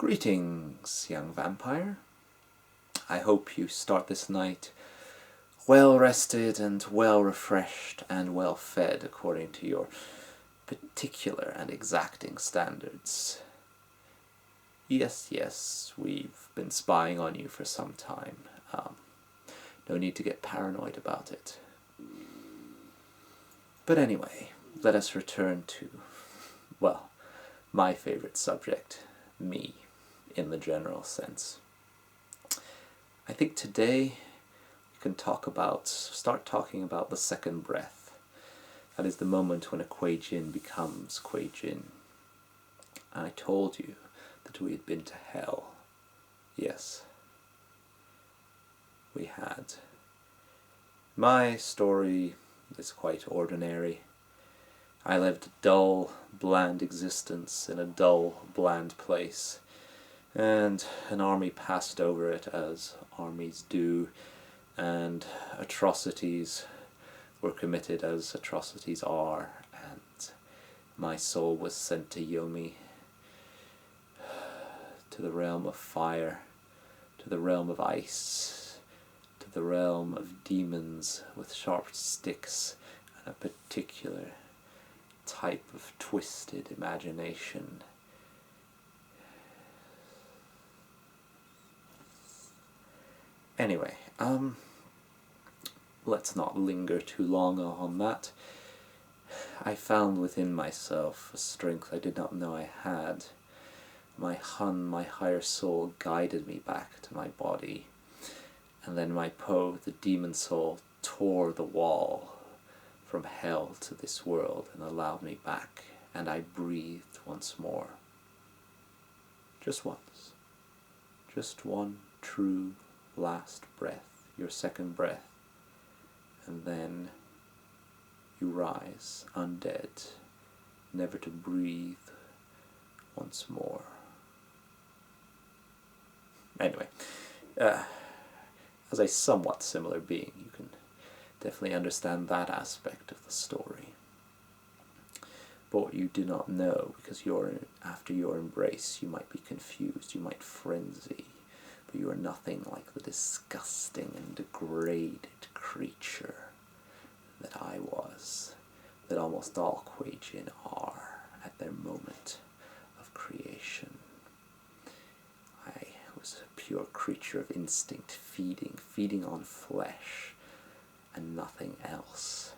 Greetings, young vampire. I hope you start this night well rested and well refreshed and well fed according to your particular and exacting standards. Yes, we've been spying on you for some time. No need to get paranoid about it. But anyway, let us return to, well, my favorite subject, me, in the general sense. I think today we can start talking about the second breath. That is the moment when a Kuei-Jin becomes Kuei-Jin. I told you that we had been to hell. Yes, we had. My story is quite ordinary. I lived a dull, bland existence in a dull, bland place, and an army passed over it as armies do, and atrocities were committed as atrocities are, and my soul was sent to Yomi, to the realm of fire, to the realm of ice, to the realm of demons with sharp sticks and a particular type of twisted imagination. Anyway, let's not linger too long on that. I found within myself a strength I did not know I had. My higher soul, guided me back to my body, and then my Po, the demon soul, tore the wall from hell to this world and allowed me back, and I breathed once more. Just once. Just one true last breath, your second breath, and then you rise, undead, never to breathe once more. Anyway, as a somewhat similar being, you can definitely understand that aspect of the story. But what you do not know, because after your embrace you might be confused, you might frenzy, but you are nothing like the disgusting and degraded creature that I was, that almost all Kuei-Jin are at their moment of creation. I was a pure creature of instinct, feeding on flesh and nothing else,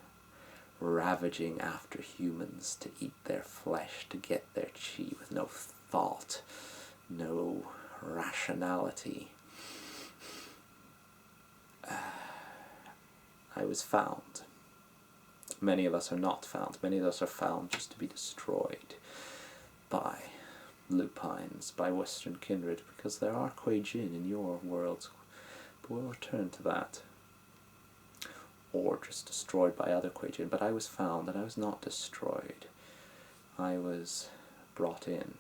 ravaging after humans to eat their flesh, to get their chi, with no thought, no rationality. I was found. Many of us are not found. Many of us are found just to be destroyed by lupines, by Western kindred, because there are Kuei-Jin in your worlds, but we'll return to that. Or just destroyed by other Kuei-Jin, but I was found and I was not destroyed. I was brought in.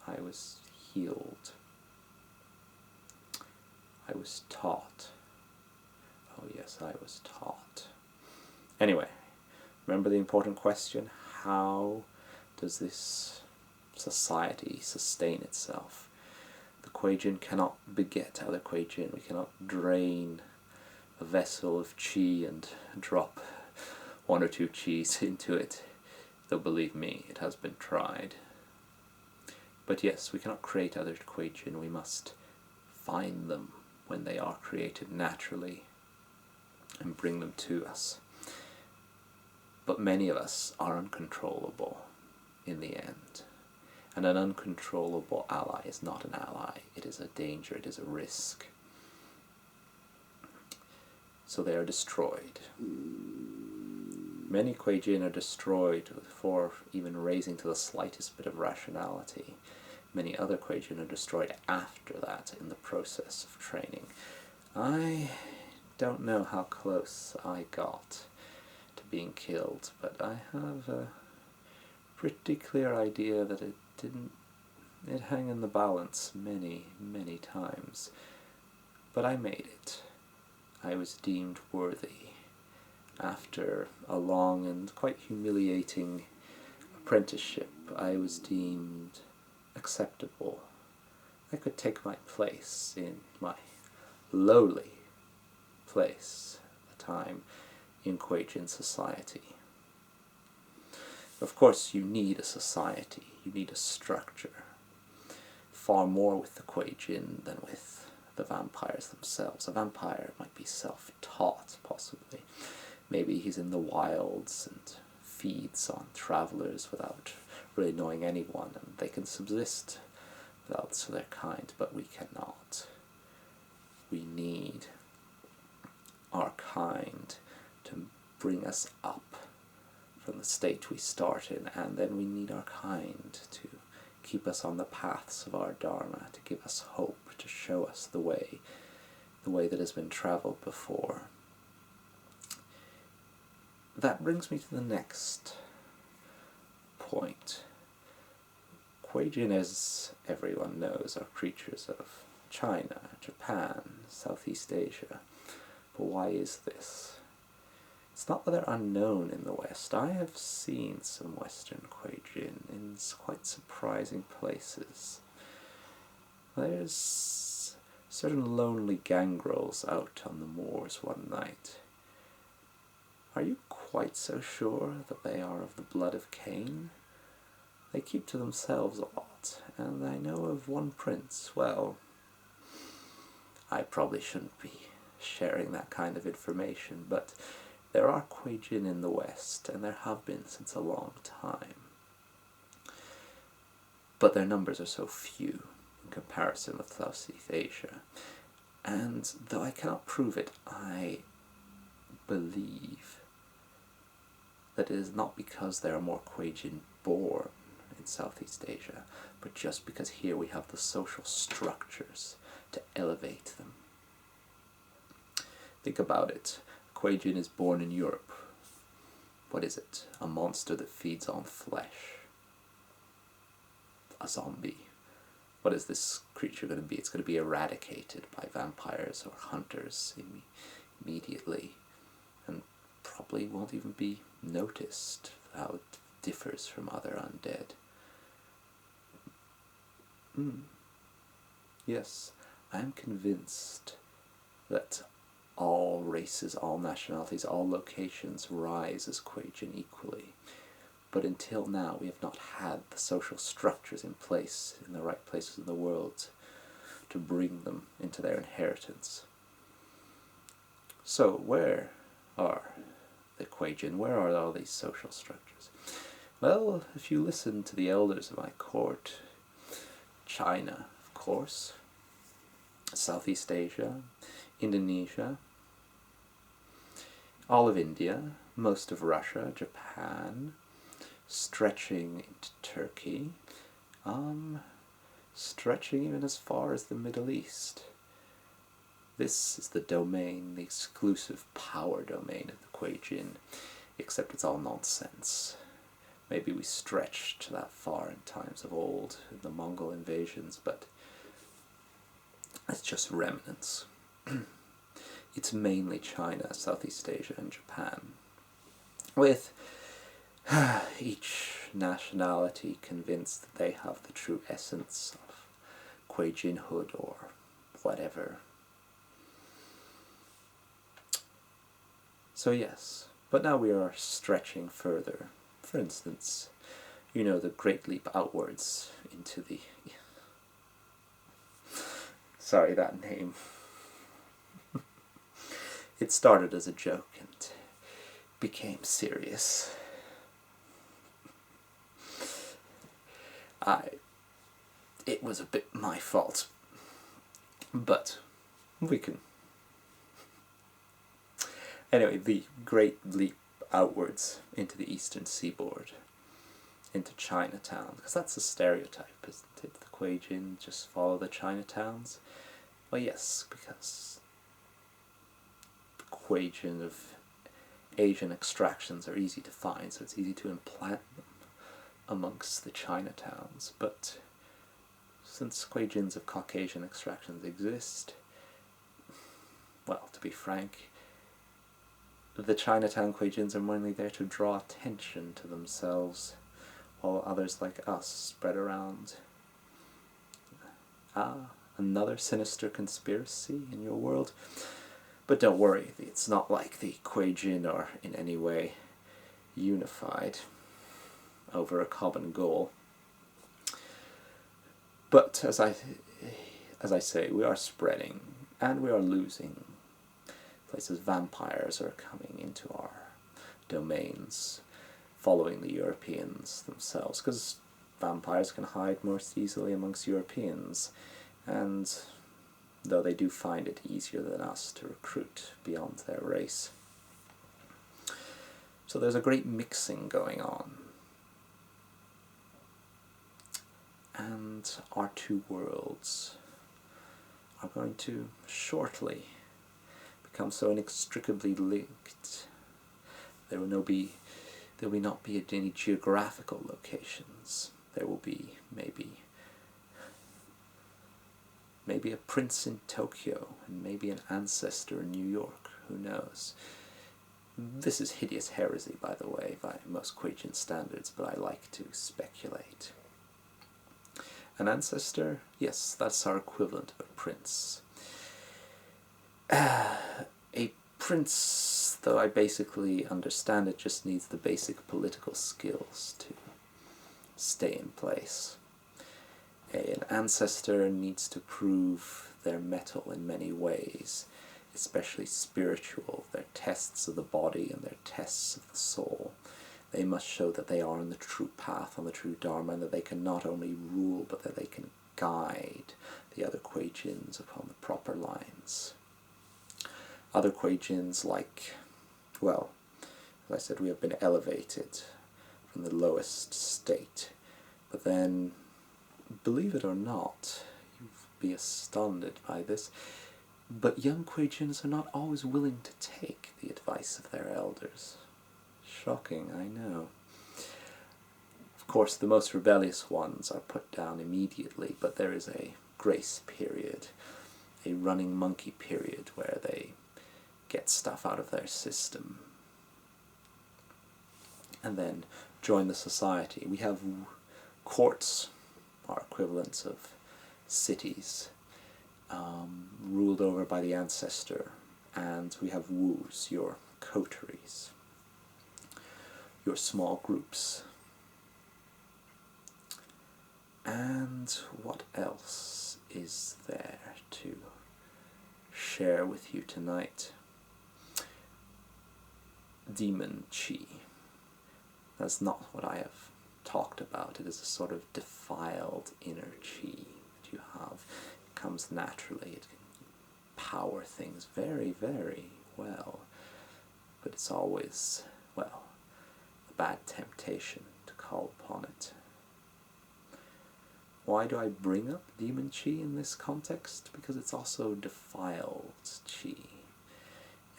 I was healed. I was taught. Oh yes, I was taught. Anyway, remember the important question: how does this society sustain itself? The Kuei-Jin cannot beget other Kuei-Jin. We cannot drain a vessel of chi and drop one or two chis into it, though believe me, it has been tried. But yes, we cannot create other Kuei-Jin. We must find them when they are created naturally and bring them to us. But many of us are uncontrollable in the end. And an uncontrollable ally is not an ally. It is a danger, it is a risk. So they are destroyed. Many Kuei-Jin are destroyed before even raising to the slightest bit of rationality. Many other Kuei-Jin are destroyed after that in the process of training. I don't know how close I got to being killed, but I have a pretty clear idea that it hung in the balance many, many times. But I made it. I was deemed worthy. After a long and quite humiliating apprenticeship, I was deemed acceptable I could take my place in my lowly place at the time in Kuei-Jin society. Of course, you need a society, you need a structure, far more with the Kuei-Jin than with the vampires themselves. A vampire might be self-taught, possibly. Maybe he's in the wilds and feeds on travelers without really knowing anyone, and they can subsist without their kind, but we cannot. We need our kind to bring us up from the state we start in, and then we need our kind to keep us on the paths of our Dharma, to give us hope, to show us the way that has been traveled before. That brings me to the next point. Kuei-Jin, as everyone knows, are creatures of China, Japan, Southeast Asia. But why is this? It's not that they're unknown in the West. I have seen some Western Kuei-Jin in quite surprising places. There's certain lonely gangrels out on the moors one night. Are you quite so sure that they are of the blood of Cain? They keep to themselves a lot, and I know of one prince. Well, I probably shouldn't be sharing that kind of information, but there are Kuei-Jin in the West, and there have been since a long time. But their numbers are so few in comparison with Southeast Asia, and though I cannot prove it, I believe that it is not because there are more Kuei-Jin born in Southeast Asia, but just because here we have the social structures to elevate them. Think about it. Kuei-Jin is born in Europe. What is it? A monster that feeds on flesh. A zombie. What is this creature going to be? It's going to be eradicated by vampires or hunters immediately, and probably won't even be noticed how it differs from other undead. Yes, I am convinced that all races, all nationalities, all locations rise as Kuei-Jin equally. But until now, we have not had the social structures in place, in the right places in the world, to bring them into their inheritance. So, where are the Kuei-Jin? Where are all these social structures? Well, if you listen to the elders of my court, China, of course, Southeast Asia, Indonesia, all of India, most of Russia, Japan, stretching into Turkey, stretching even as far as the Middle East. This is the domain, the exclusive power domain of the Kuei-Jin, except it's all nonsense. Maybe we stretched that far in times of old, in the Mongol invasions, but it's just remnants. It's mainly China, Southeast Asia, and Japan, with each nationality convinced that they have the true essence of Kuei-Jinhood or whatever. So yes, but now we are stretching further. For instance, you know, the Great Leap outwards into the... Sorry, that name. It started as a joke and became serious. It was a bit my fault, but we can... Anyway, the Great Leap outwards into the eastern seaboard, into Chinatown, because that's a stereotype, isn't it? The Kuei-Jin just follow the Chinatowns. Well, yes, because the Kuei-Jin of Asian extractions are easy to find, so it's easy to implant them amongst the Chinatowns. But since Kuei-Jins of Caucasian extractions exist, well, to be frank, the Chinatown Kuei-Jins are mainly there to draw attention to themselves, while others like us spread around Another sinister conspiracy in your world. But don't worry, it's not like the Kuei-Jin are in any way unified over a common goal. But as I say, we are spreading, and we are losing places. Vampires are coming into our domains, following the Europeans themselves, because vampires can hide most easily amongst Europeans, and though they do find it easier than us to recruit beyond their race. So there's a great mixing going on. And our two worlds are going to shortly become so inextricably linked. There will not be any geographical locations. There will be maybe a prince in Tokyo, and maybe an ancestor in New York, who knows. This is hideous heresy, by the way, by most Kuei-Jin standards, but I like to speculate. An ancestor? Yes, that's our equivalent of a prince. A prince, though I basically understand it, just needs the basic political skills to stay in place. An ancestor needs to prove their mettle in many ways, especially spiritual, their tests of the body and their tests of the soul. They must show that they are on the true path, on the true Dharma, and that they can not only rule, but that they can guide the other Kuei-Jins upon the proper lines. Other Kuei-Jins, like, well, as I said, we have been elevated from the lowest state, but then, believe it or not, you'll be astounded by this, but young Kuei-Jins are not always willing to take the advice of their elders. Shocking, I know. Of course, the most rebellious ones are put down immediately, but there is a grace period, a running monkey period, where they get stuff out of their system and then join the society. We have courts, our equivalents of cities, ruled over by the ancestor, and we have wus, your coteries, your small groups. And what else is there to share with you tonight? Demon chi. That's not what I have talked about. It is a sort of defiled inner chi that you have. It comes naturally. It can power things very, very well. But it's always, well, a bad temptation to call upon it. Why do I bring up demon chi in this context? Because it's also defiled chi,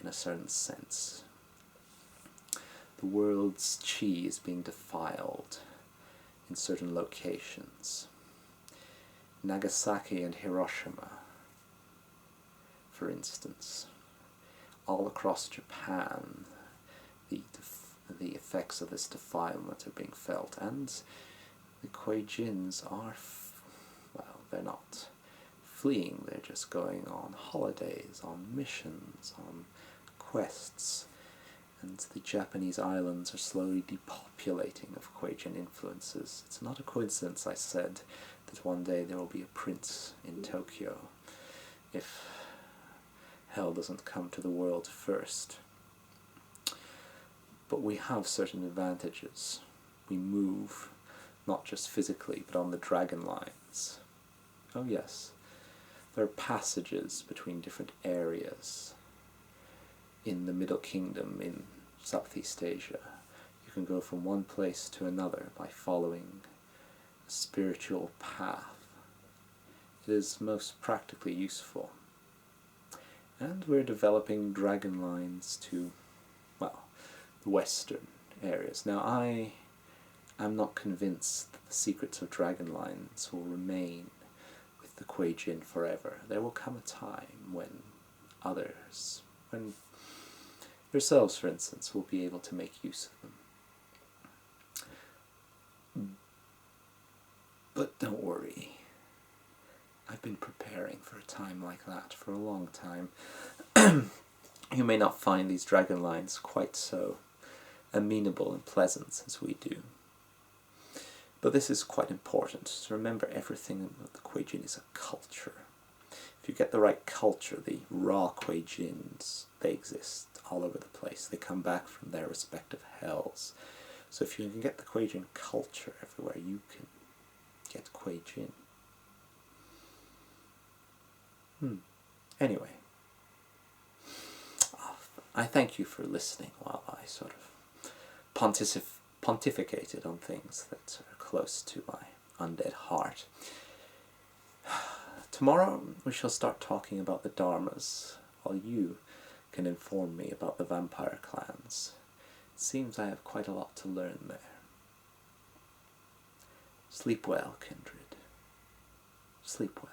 in a certain sense. The world's chi is being defiled in certain locations. Nagasaki and Hiroshima, for instance. All across Japan, the effects of this defilement are being felt, and the Kuei-Jins are, well, they're not fleeing, they're just going on holidays, on missions, on quests, and the Japanese islands are slowly depopulating of Kuei-Jin influences. It's not a coincidence, I said, that one day there will be a prince in Tokyo, if hell doesn't come to the world first. But we have certain advantages. We move, not just physically, but on the dragon lines. Oh yes, there are passages between different areas. In the Middle Kingdom, in Southeast Asia, you can go from one place to another by following a spiritual path. It is most practically useful. And we're developing dragon lines to, well, the western areas. Now I'm not convinced that the secrets of dragon lines will remain with the Kuei-Jin forever. There will come a time when others, when yourselves, for instance, will be able to make use of them. But don't worry. I I've been preparing for a time like that for a long time. You may not find these dragon lines quite so amenable and pleasant as we do. But this is quite important, to remember everything about the Kuei-Jin is a culture. If you get the right culture, the raw Kuei-Jins, they exist all over the place. They come back from their respective hells. So if you can get the Kuei-Jin culture everywhere, you can get Kuei-Jin. Anyway, I thank you for listening while I sort of pontificated on things that are close to my undead heart. Tomorrow we shall start talking about the Dharmas, while you can inform me about the vampire clans. It seems I have quite a lot to learn there. Sleep well, kindred. Sleep well.